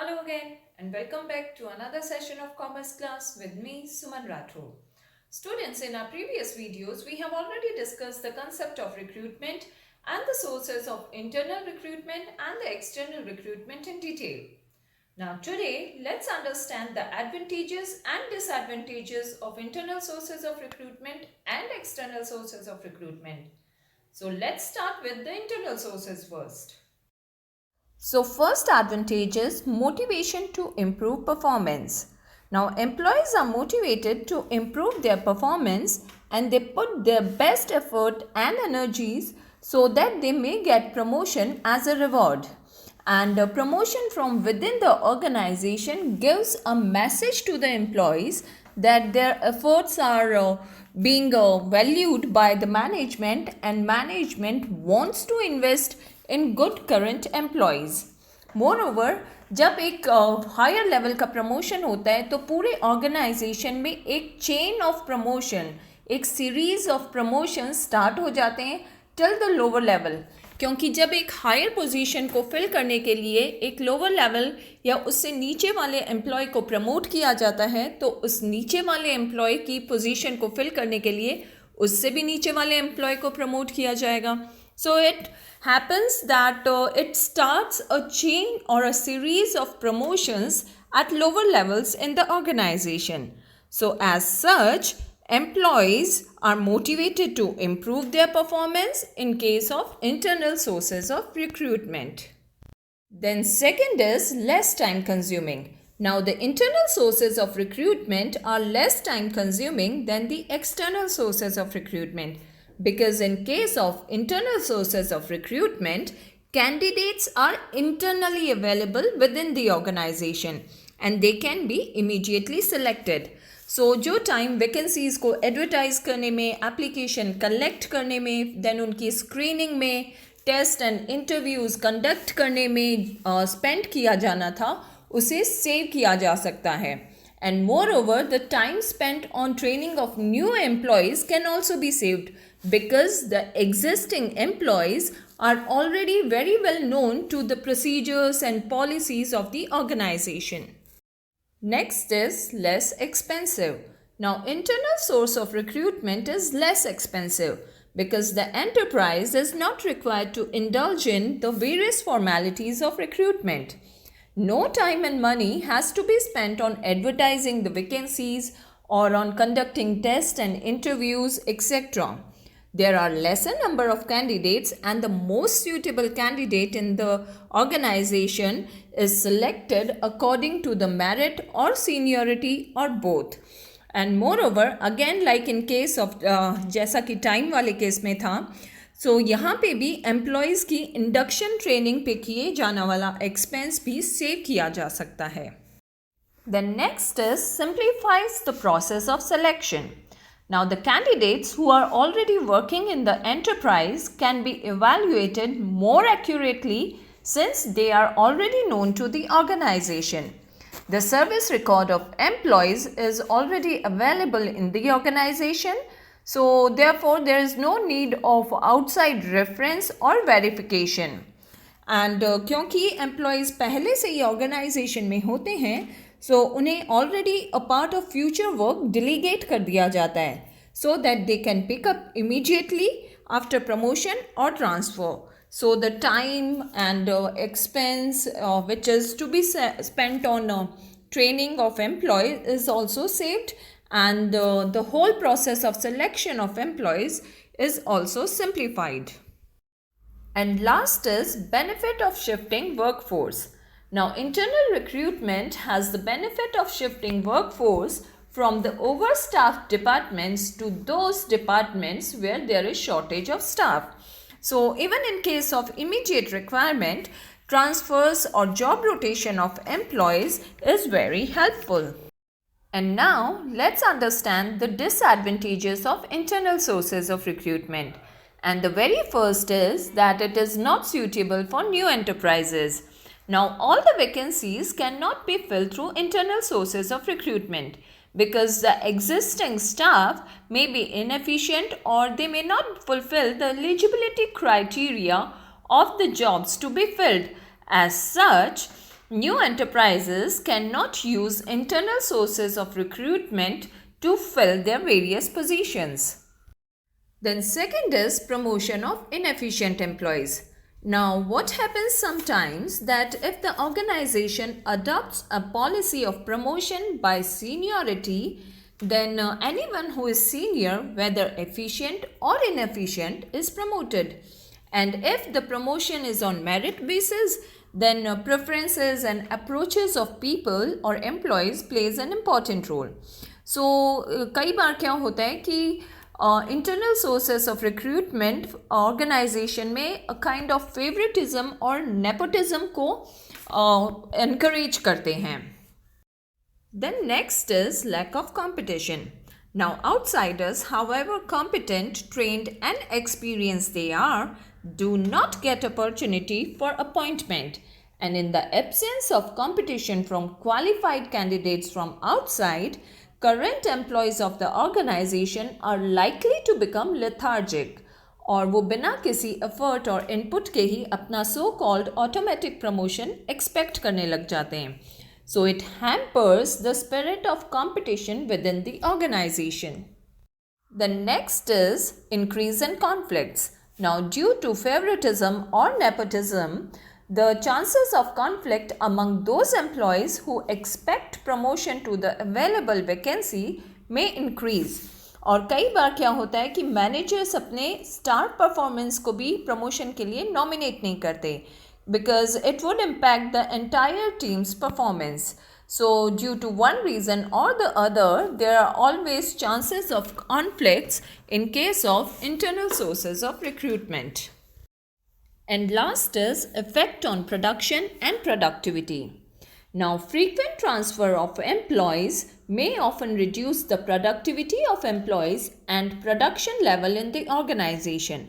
Hello again and welcome back to another session of Commerce class with me, Suman Rathore. Students, in our previous videos, we have already discussed the concept of recruitment and the sources of internal recruitment and the external recruitment in detail. Now today, let's understand the advantages and disadvantages of internal sources of recruitment and external sources of recruitment. So let's start with the internal sources first. So first advantage is motivation to improve performance. Now employees are motivated to improve their performance and they put their best effort and energies so that they may get promotion as a reward. And a promotion from within the organization gives a message to the employees that their efforts are being valued by the management and management wants to invest in good current employees. Moreover, जब एक higher level का promotion होता है तो पूरे organisation में एक chain of promotion, एक सीरीज ऑफ प्रमोशन स्टार्ट हो जाते हैं टिल द लोअर लेवल. क्योंकि जब एक हायर पोजीशन को फिल करने के लिए एक लोअर लेवल या उससे नीचे वाले एम्प्लॉय को प्रमोट किया जाता है तो उस नीचे वाले एम्प्लॉय की पोजीशन को फिल करने के लिए उससे भी नीचे वाले एम्प्लॉय को प्रमोट किया जाएगा. So it happens that it starts a chain or a series of promotions at lower levels in the organization. So as such, employees are motivated to improve their performance in case of internal sources of recruitment. Then second is less time consuming. Now the internal sources of recruitment are less time consuming than the external sources of recruitment. Because in case of internal sources of recruitment, candidates are internally available within the organization and they can be immediately selected. So जो time vacancies को advertise करने में, application collect करने में, then उनकी screening में, test and interviews conduct करने में spend किया जाना था, उसे save किया जा सकता है. And moreover, the time spent on training of new employees can also be saved because the existing employees are already very well known to the procedures and policies of the organization. Next is less expensive. Now, internal source of recruitment is less expensive because the enterprise is not required to indulge in the various formalities of recruitment. No time and money has to be spent on advertising the vacancies or on conducting tests and interviews, etc. There are lesser number of candidates and the most suitable candidate in the organization is selected according to the merit or seniority or both. And moreover, again like in case of जैसा कि time वाले case में था, so यहाँ पे भी employees की induction training पे किए जाने वाला एक्सपेंस भी सेव किया जा सकता है. The next is simplifies the process of selection. Now the candidates who are already working in the enterprise can be evaluated more accurately since they are already known to the organization. The service record of employees is already available in the organization. So therefore there is no need of outside reference or verification. And क्योंकि employees पहले से ही organization में होते हैं so उन्हें already a part of future work delegate कर दिया जाता है so that they can pick up immediately after promotion or transfer. So the time and expense which is to be spent on training of employees is also saved. And the whole process of selection of employees is also simplified. And last is benefit of shifting workforce. Now, internal recruitment has the benefit of shifting workforce from the overstaffed departments to those departments where there is shortage of staff. So, even in case of immediate requirement, transfers or job rotation of employees is very helpful. And now let's understand the disadvantages of internal sources of recruitment. And the very first is that it is not suitable for new enterprises. Now all the vacancies cannot be filled through internal sources of recruitment because the existing staff may be inefficient or they may not fulfill the eligibility criteria of the jobs to be filled. As such, New enterprises cannot use internal sources of recruitment to fill their various positions. Then second is promotion of inefficient employees. Now what happens sometimes that if the organization adopts a policy of promotion by seniority, then anyone who is senior, whether efficient or inefficient, is promoted. And if the promotion is on merit basis, then preferences and approaches of people or employees plays an important role. So कई बार क्या होता है कि internal sources of recruitment organization में a kind of favoritism और nepotism को encourage करते हैं. Then next is lack of competition. Now outsiders, however competent, trained and experienced they are, do not get opportunity for appointment, and in the absence of competition from qualified candidates from outside, current employees of the organization are likely to become lethargic और वो बिना किसी effort और input के ही अपना so called automatic promotion expect करने लग जाते हैं. So it hampers the spirit of competition within the organization. The next is increase in conflicts. Now, due to favoritism or nepotism, the chances of conflict among those employees who expect promotion to the available vacancy may increase. और कई बार क्या होता है कि managers अपने star performance को भी promotion के लिए नॉमिनेट नहीं करते because it would impact the entire team's performance. So due to one reason or the other, there are always chances of conflicts in case of internal sources of recruitment. And last is effect on production and productivity. Now, frequent transfer of employees may often reduce the productivity of employees and production level in the organization.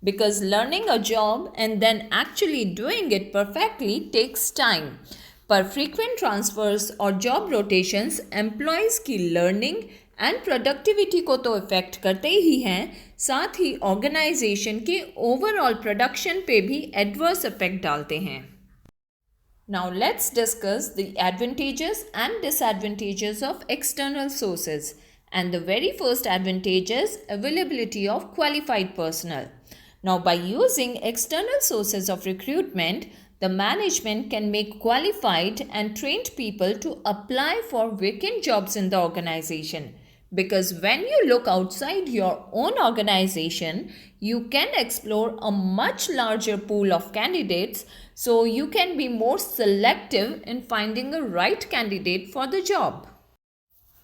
Because learning a job and then actually doing it perfectly takes time. पर frequent transfers और job rotations employees की learning and productivity को तो affect करते ही हैं, साथ ही organization के overall production पे भी adverse effect डालते हैं. Now let's discuss the advantages and disadvantages of external sources. And the very first advantage is availability of qualified personnel. Now, by using external sources of recruitment, the management can make qualified and trained people to apply for vacant jobs in the organization. Because when you look outside your own organization, you can explore a much larger pool of candidates, so you can be more selective in finding a right candidate for the job.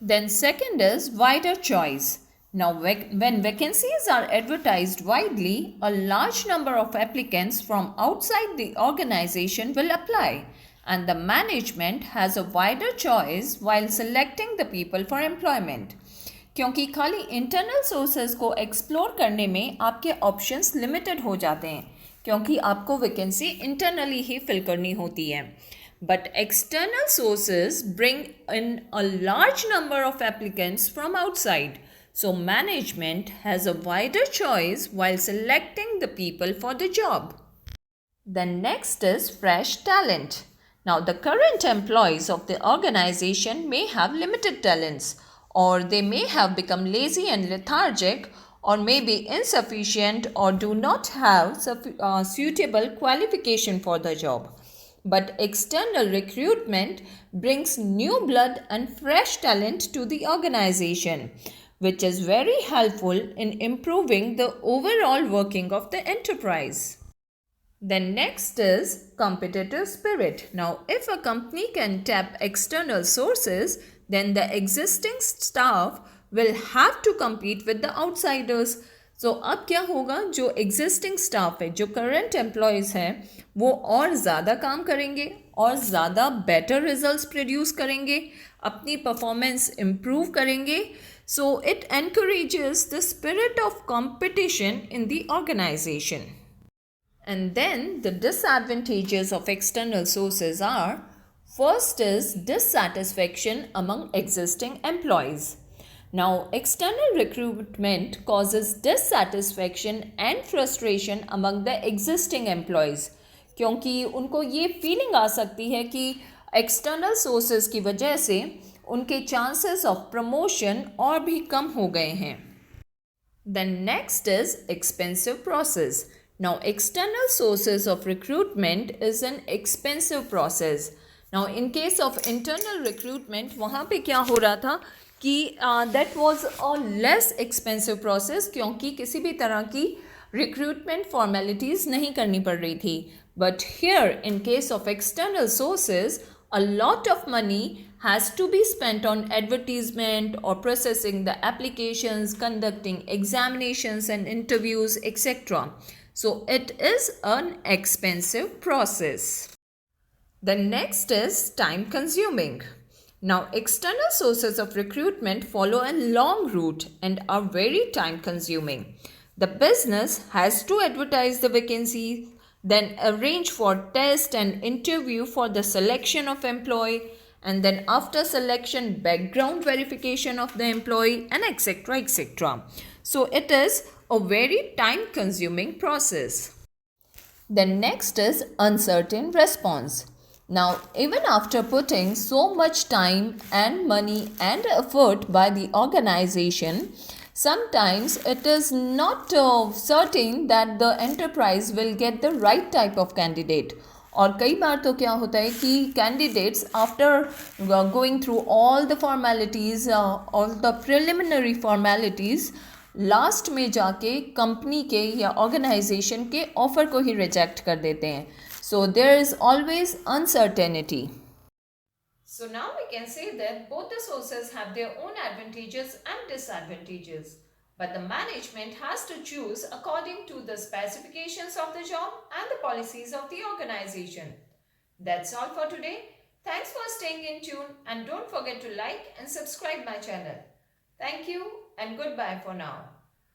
Then second is wider choice. Now, when vacancies are advertised widely, a large number of applicants from outside the organization will apply, and the management has a wider choice while selecting the people for employment. क्योंकि खाली internal sources को explore करने में आपके options limited हो जाते हैं, क्योंकि आपको वैकेंसी इंटरनली ही फिल करनी होती है. But external sources bring in a large number of applicants from outside. So management has a wider choice while selecting the people for the job. The next is fresh talent. Now the current employees of the organization may have limited talents, or they may have become lazy and lethargic, or may be insufficient or do not have suitable qualification for the job. But external recruitment brings new blood and fresh talent to the organization, which is very helpful in improving the overall working of the enterprise. Then next is competitive spirit. Now, if a company can tap external sources, then the existing staff will have to compete with the outsiders. So, अब क्या होगा, जो existing staff है, जो current employees हैं, वो और ज़्यादा काम करेंगे और ज़्यादा better results produce करेंगे, अपनी performance improve करेंगे. So, it encourages the spirit of competition in the organization. And then the disadvantages of external sources are, first is dissatisfaction among existing employees. Now, external recruitment causes dissatisfaction and frustration among the existing employees, क्योंकि उनको ये feeling आ सकती है कि external sources की वजह से उनके चांसेस ऑफ प्रमोशन और भी कम हो गए हैं. Then next is expensive process. Now external sources of recruitment is an expensive process. Now in case of internal recruitment वहाँ पे क्या हो रहा था कि that was a less expensive process क्योंकि किसी भी तरह की recruitment formalities नहीं करनी पड़ रही थी. But here in case of external sources a lot of money has to be spent on advertisement or processing the applications, conducting examinations and interviews, etc. So it is an expensive process. The next is time consuming. Now, external sources of recruitment follow a long route and are very time consuming. The business has to advertise the vacancy, then arrange for test and interview for the selection of employee, and then after selection background verification of the employee, and etc etc. So it is a very time consuming process. Then next is uncertain response. Now, even after putting so much time and money and effort by the organization, sometimes it is not certain that the enterprise will get the right type of candidate. और कई बार तो क्या होता है कि candidates after going through all the formalities, all the preliminary formalities, last में जाके company के या ऑर्गेनाइजेशन के ऑफर को ही रिजेक्ट कर देते हैं. So there is always uncertainty. So now we can say that both the sources have their own advantages and disadvantages, but the management has to choose according to the specifications of the job and the policies of the organization. That's all for today. Thanks for staying in tune and don't forget to like and subscribe my channel. Thank you and goodbye for now.